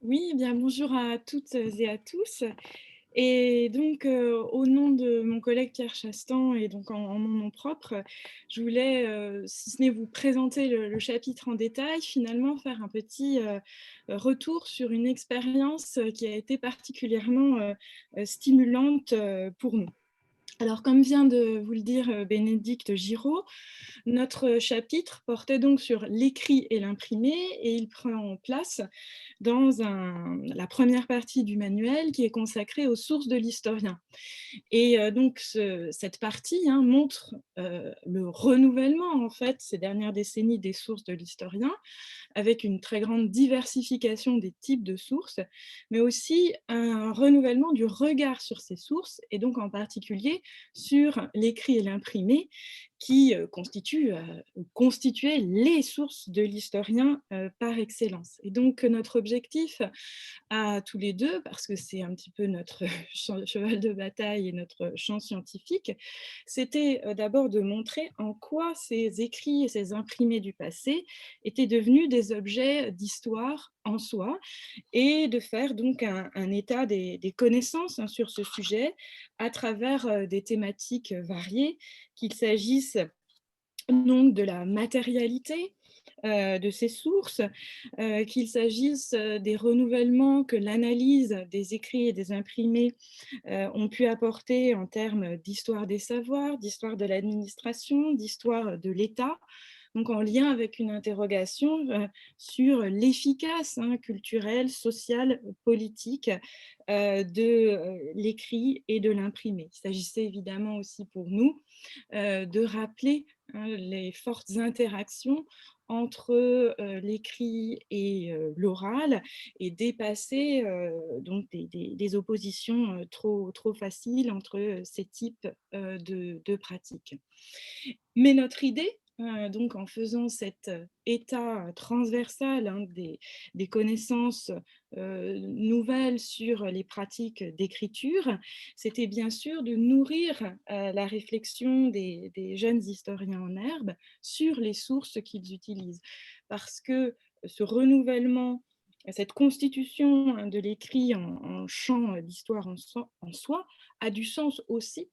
Oui, bien bonjour à toutes et à tous. Et donc, au nom de mon collègue Pierre Chastan et donc en mon nom propre, je voulais, si ce n'est vous présenter le chapitre en détail, finalement faire un petit, retour sur une expérience, qui a été particulièrement, stimulante, pour nous. Alors comme vient de vous le dire, Bénédicte Giraud, notre chapitre portait donc sur l'écrit et l'imprimé et il prend place dans la première partie du manuel qui est consacrée aux sources de l'historien. Et donc cette partie montre le renouvellement en fait ces dernières décennies des sources de l'historien, avec une très grande diversification des types de sources, mais aussi un renouvellement du regard sur ces sources, et donc en particulier sur l'écrit et l'imprimé, qui constituaient les sources de l'historien par excellence. Et donc notre objectif à tous les deux, parce que c'est un petit peu notre cheval de bataille et notre champ scientifique, c'était d'abord de montrer en quoi ces écrits et ces imprimés du passé étaient devenus des objets d'histoire en soi, et de faire donc un état des connaissances sur ce sujet à travers des thématiques variées, qu'il s'agisse donc de la matérialité de ces sources, qu'il s'agisse des renouvellements que l'analyse des écrits et des imprimés ont pu apporter en termes d'histoire des savoirs, d'histoire de l'administration, d'histoire de l'État, donc en lien avec une interrogation sur l'efficace culturelle, sociale, politique de l'écrit et de l'imprimé. Il s'agissait évidemment aussi pour nous de rappeler les fortes interactions entre l'écrit et l'oral, et dépasser donc des oppositions trop faciles entre ces types de pratiques. Mais notre idée, donc en faisant cet état transversal des connaissances nouvelles sur les pratiques d'écriture, c'était bien sûr de nourrir la réflexion des jeunes historiens en herbe sur les sources qu'ils utilisent. Parce que ce renouvellement, cette constitution de l'écrit en champ d'histoire en soi, a du sens aussi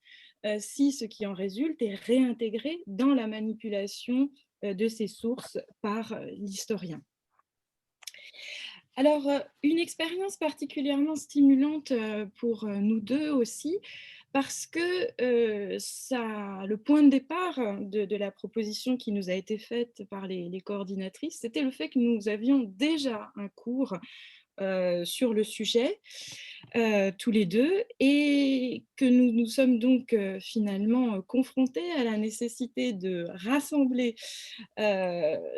si ce qui en résulte est réintégré dans la manipulation de ces sources par l'historien. Alors, une expérience particulièrement stimulante pour nous deux aussi, parce que le point de départ de la proposition qui nous a été faite par les coordinatrices, c'était le fait que nous avions déjà un cours sur le sujet, tous les deux, et que nous nous sommes donc finalement confrontés à la nécessité de rassembler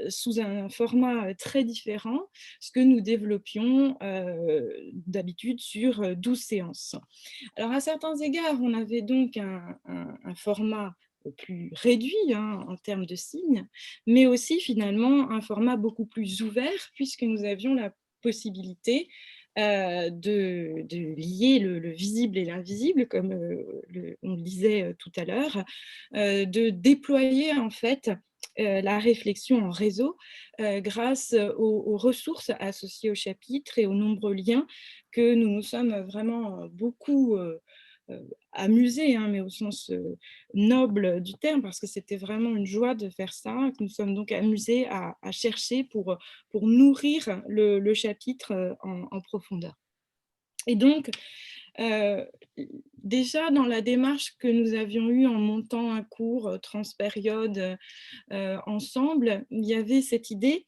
sous un format très différent ce que nous développions d'habitude sur 12 séances. Alors à certains égards, on avait donc un format plus réduit en termes de signes, mais aussi finalement un format beaucoup plus ouvert, puisque nous avions la possibilité de lier le visible et l'invisible, comme on le disait tout à l'heure, de déployer en fait la réflexion en réseau grâce aux ressources associées au chapitre et aux nombreux liens que nous nous sommes vraiment beaucoup amusés, mais au sens noble du terme, parce que c'était vraiment une joie de faire ça, que nous sommes donc amusés à chercher pour nourrir le chapitre en profondeur. Et donc, Heu, déjà dans la démarche que nous avions eue en montant un cours, transpériode, ensemble, il y avait cette idée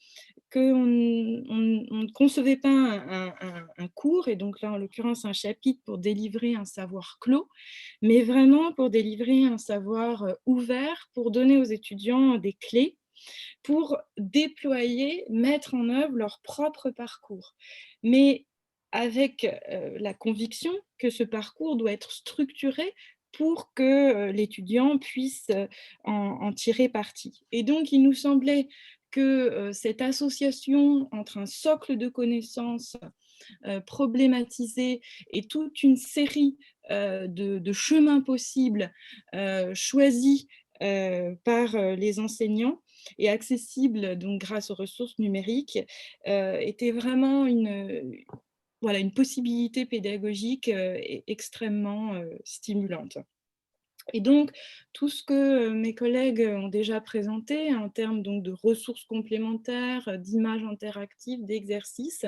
qu'on ne concevait pas un cours, et donc là, en l'occurrence, un chapitre pour délivrer un savoir clos, mais vraiment pour délivrer un savoir, ouvert, pour donner aux étudiants des clés pour déployer, mettre en œuvre leur propre parcours. Mais avec la conviction que ce parcours doit être structuré pour que l'étudiant puisse en tirer parti. Et donc, il nous semblait que cette association entre un socle de connaissances problématisé et toute une série de chemins possibles choisis par les enseignants et accessibles donc grâce aux ressources numériques était vraiment voilà, une possibilité pédagogique extrêmement stimulante. Et donc, tout ce que mes collègues ont déjà présenté en termes donc, de ressources complémentaires, d'images interactives, d'exercices,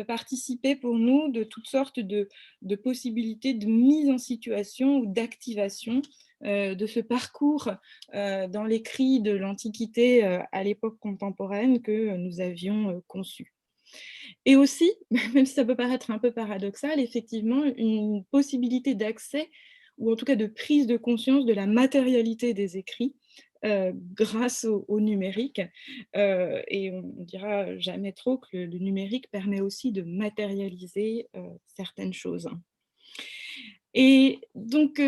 participait pour nous de toutes sortes de possibilités de mise en situation ou d'activation de ce parcours dans l'écrit de l'Antiquité à l'époque contemporaine que nous avions conçu. Et aussi, même si ça peut paraître un peu paradoxal, effectivement, une possibilité d'accès ou en tout cas de prise de conscience de la matérialité des écrits grâce au numérique. Et on ne dira jamais trop que le numérique permet aussi de matérialiser certaines choses. Et donc,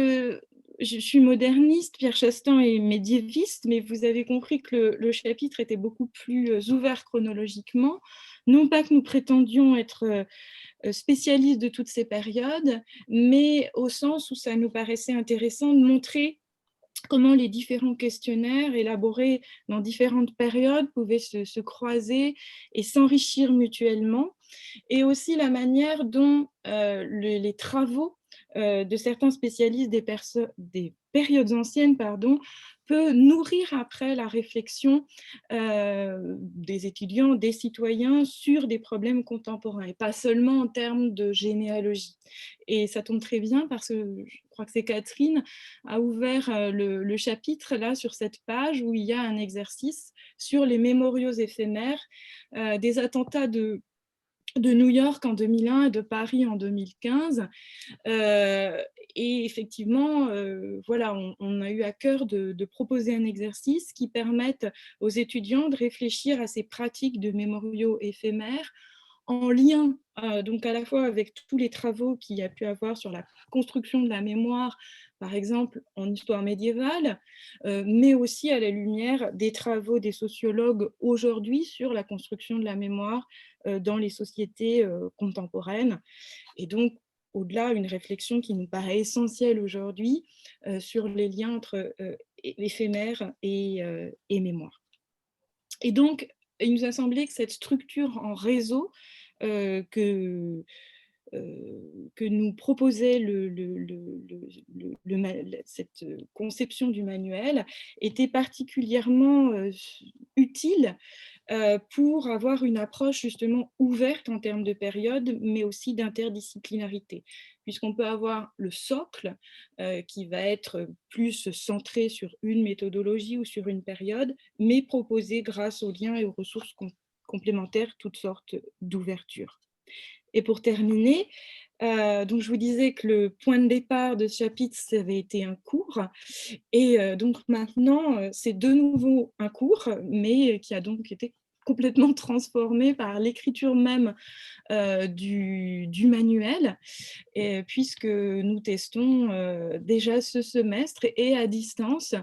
je suis moderniste, Pierre Chastain est médiéviste, mais vous avez compris que le chapitre était beaucoup plus ouvert chronologiquement. Non pas que nous prétendions être spécialistes de toutes ces périodes, mais au sens où ça nous paraissait intéressant de montrer comment les différents questionnaires élaborés dans différentes périodes pouvaient se croiser et s'enrichir mutuellement, et aussi la manière dont les travaux de certains spécialistes des périodes anciennes peut nourrir après la réflexion des étudiants, des citoyens sur des problèmes contemporains, et pas seulement en termes de généalogie. Et ça tombe très bien parce que je crois que c'est Catherine a ouvert le chapitre là sur cette page où il y a un exercice sur les mémoriaux éphémères des attentats de New York en 2001 et de Paris en 2015. Et effectivement, voilà, on a eu à cœur de proposer un exercice qui permette aux étudiants de réfléchir à ces pratiques de mémoriaux éphémères en lien donc à la fois avec tous les travaux qu'il y a pu avoir sur la construction de la mémoire, par exemple en histoire médiévale, mais aussi à la lumière des travaux des sociologues aujourd'hui sur la construction de la mémoire dans les sociétés contemporaines. Et donc, au-delà, une réflexion qui nous paraît essentielle aujourd'hui sur les liens entre éphémère et mémoire. Et donc, il nous a semblé que cette structure en réseau que nous proposait cette conception du manuel était particulièrement utile pour avoir une approche justement ouverte en termes de période, mais aussi d'interdisciplinarité, puisqu'on peut avoir le socle qui va être plus centré sur une méthodologie ou sur une période, mais proposer grâce aux liens et aux ressources complémentaires toutes sortes d'ouvertures. Et pour terminer, donc je vous disais que le point de départ de ce chapitre, ça avait été un cours. Et donc maintenant, c'est de nouveau un cours, mais qui a donc été complètement transformé par l'écriture même du manuel, puisque nous testons déjà ce semestre et à distance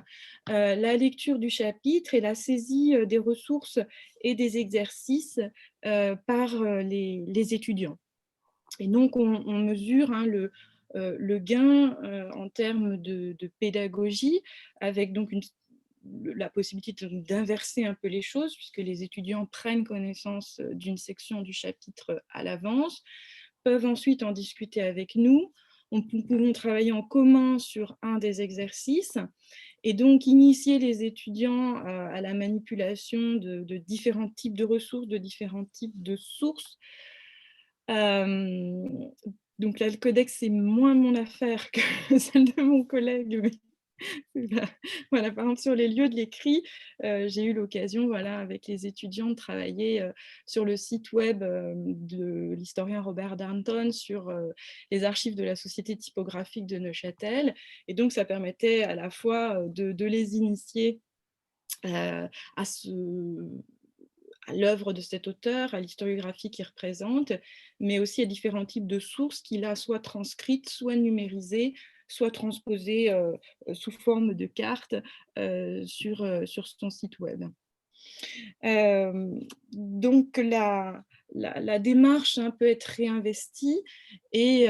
la lecture du chapitre et la saisie des ressources et des exercices par les étudiants. Et donc, on mesure le gain en termes de pédagogie, avec donc la possibilité d'inverser un peu les choses, puisque les étudiants prennent connaissance d'une section du chapitre à l'avance, peuvent ensuite en discuter avec nous. Nous pouvons travailler en commun sur un des exercices et donc initier les étudiants à la manipulation de différents types de ressources, de différents types de sources. Donc là, le codex, c'est moins mon affaire que celle de mon collègue. Mais voilà, par exemple, sur les lieux de l'écrit, j'ai eu l'occasion, voilà, avec les étudiants, de travailler sur le site web de l'historien Robert Darnton sur les archives de la Société typographique de Neuchâtel. Et donc, ça permettait à la fois de les initier à l'œuvre de cet auteur, à l'historiographie qu'il représente, mais aussi à différents types de sources qu'il a soit transcrites, soit numérisées, soit transposées sous forme de cartes sur son site web. Donc la démarche peut être réinvestie et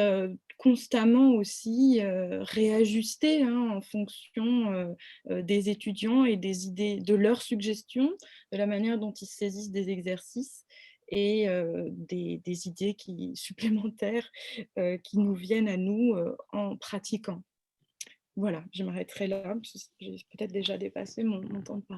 constamment aussi réajustée en fonction des étudiants et des idées, de leurs suggestions, de la manière dont ils saisissent des exercices et des idées supplémentaires qui nous viennent à nous en pratiquant. Voilà, je m'arrêterai là, parce que j'ai peut-être déjà dépassé mon temps de parole.